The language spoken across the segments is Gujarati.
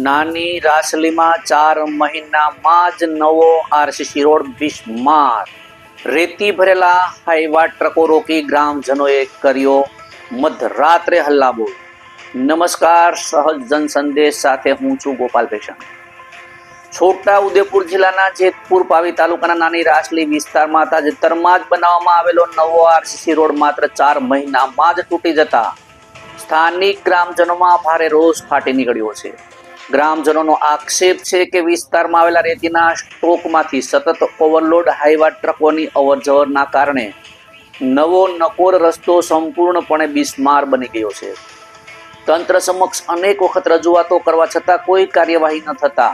નાની રાસલીમાં 4 મહિનામાં જ નવો આરસીસી રોડ બિસ્માર. રેતી ભરેલા હાઈવા ટ્રકો રોકી ગ્રામજનોએ કર્યો મધરાત્રે હલ્લાબોલ. નમસ્કાર, સહજ જન સંદેશ સાથે હું છું ગોપાલ પેશન. છોટા ઉદેપુર જિલ્લાના જેતપુર પાવી તાલુકાના નાની રાસલી વિસ્તારમાં તાજેતરમાં જ બનાવવામાં આવેલો નવો આરસીસી રોડ માત્ર 4 મહિનામાં જ તૂટી જતા સ્થાનિક ગ્રામજનોમાં ભારે રોષ ફાટી નીકળ્યો છે. ગ્રામજનોનો આક્ષેપ છે કે વિસ્તારમાં આવેલા રેતીના સ્ટોકમાંથી સતત ઓવરલોડ હાઈવા ટ્રકોની અવરજવરના કારણે નવો નકોર રસ્તો સંપૂર્ણપણે બિસ્માર બની ગયો છે. તંત્ર સમક્ષ અનેક વખત રજૂઆતો કરવા છતાં કોઈ કાર્યવાહી ન થતા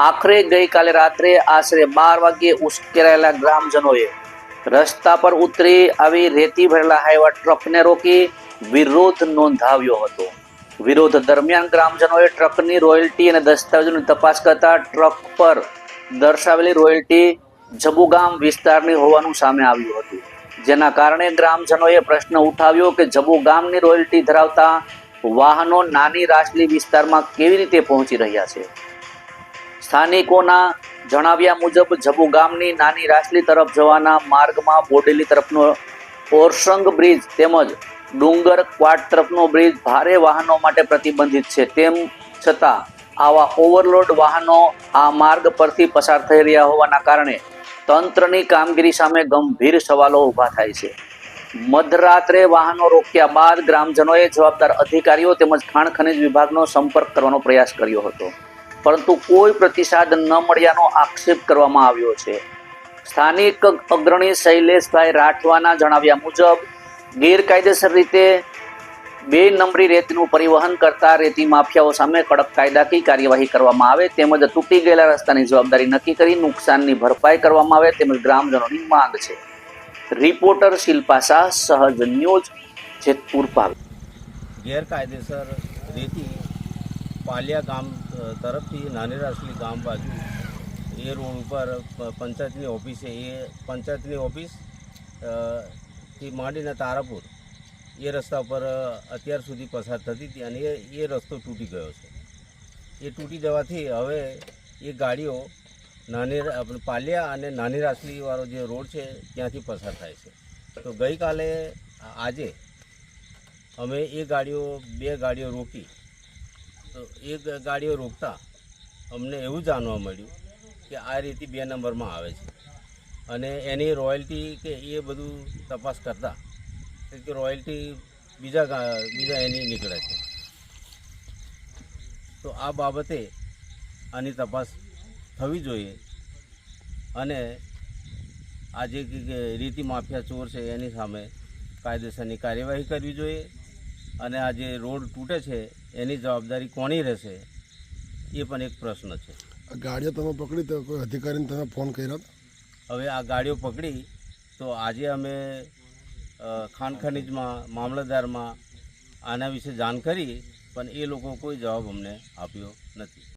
આખરે ગઈકાલે રાત્રે આશરે 12 વાગ્યે ઉશ્કેરાયેલા ગ્રામજનોએ રસ્તા પર ઉતરી આવી રેતી ભરેલા હાઈવા ટ્રકને રોકી વિરોધ નોંધાવ્યો હતો. વિરોધ દરમિયાન ગ્રામજનોએ ટ્રકની રોયલ્ટી અને દસ્તાવેજોની તપાસ કરતા ટ્રક પર દર્શાવેલી રોયલ્ટી જબુગામ વિસ્તારની હોવાનું સામે આવ્યું હતું, જેના કારણે ગ્રામજનોએ પ્રશ્ન ઉઠાવ્યો કે જબુગામની રોયલ્ટી ધરાવતા વાહનો નાની રાસલી વિસ્તારમાં કેવી રીતે પહોંચી રહ્યા છે. સ્થાનિકોના જણાવ્યા મુજબ જબુગામની નાની રાસલી તરફ જવાના માર્ગમાં બોડેલી તરફનો ઓરસંગ બ્રિજ તેમજ ડુંગર ક્વાટ તરફનો બ્રિજ ભારે વાહનો માટે પ્રતિબંધિત છે. તેમ છતાં આવા ઓવરલોડ વાહનો આ માર્ગ પરથી પસાર થઈ રહ્યા હોવાના કારણે તંત્રની કામગીરી સામે ગંભીર સવાલો ઊભા થાય છે. મધરાત્રે વાહનો રોક્યા બાદ ગ્રામજનોએ જવાબદાર અધિકારીઓ તેમજ ખાણ ખનિજ વિભાગનો સંપર્ક કરવાનો પ્રયાસ કર્યો હતો, પરંતુ કોઈ પ્રતિસાદ ન મળ્યાનો આક્ષેપ કરવામાં આવ્યો છે. સ્થાનિક અગ્રણી શૈલેષભાઈ રાઠવાના જણાવ્યા મુજબ ગેરકાયદેસર રીતે 2 નંબરી રેતીનું પરિવહન કરતા રેતી માફિયાઓ સામે કડક કાયદાકીય કાર્યવાહી કરવામાં આવે તેમજ તૂટી ગયેલા રસ્તાની જવાબદારી નક્કી કરી નુકસાનની ભરપાઈ કરવામાં આવે તેમજ ગ્રામજનોની માંગ છે. રિપોર્ટર શિલ્પા શાહ, સહજ ન્યૂઝ, જેતપુર પાવી. ગેરકાયદેસર રેતી પાલિયા ગામ તરફથી નાની રાસલી ગામ બાજુ એ રોડ ઉપર પંચાયતની ઓફિસ છે, એ પંચાયતની ઓફિસ થી માંડીને તારાપુર એ રસ્તા પર અત્યાર સુધી પસાર થતી હતી અને એ રસ્તો તૂટી ગયો છે. એ તૂટી જવાથી હવે એ ગાડીઓ પાલિયા અને નાની રાસલીવાળો જે રોડ છે ત્યાંથી પસાર થાય છે. તો ગઈકાલે આજે અમે એ ગાડીઓ 2 ગાડીઓ રોકી, તો એ ગાડીઓ રોકતા અમને એવું જાણવા મળ્યું કે આ રીતે 2 નંબરમાં આવે છે અને એની રોયલ્ટી કે એ બધું તપાસ કરતા કે રોયલ્ટી બીજા એની નીકળે છે. તો આ બાબતે આની તપાસ થવી જોઈએ અને આ જે રેતી માફિયા ચોર છે એની સામે કાયદેસરની કાર્યવાહી કરવી જોઈએ અને આ જે રોડ તૂટે છે એની જવાબદારી કોની રહેશે એ પણ એક પ્રશ્ન છે. ગાડીઓ તમે પકડી તો કોઈ અધિકારીને તમે ફોન કર્યો? હવે આ ગાડીઓ પકડી તો આજે અમે ખાણ ખનિજમાં મામલતદારમાં આના વિશે જાણ કરી, પણ એ લોકો કોઈ જવાબ અમને આપ્યો નથી.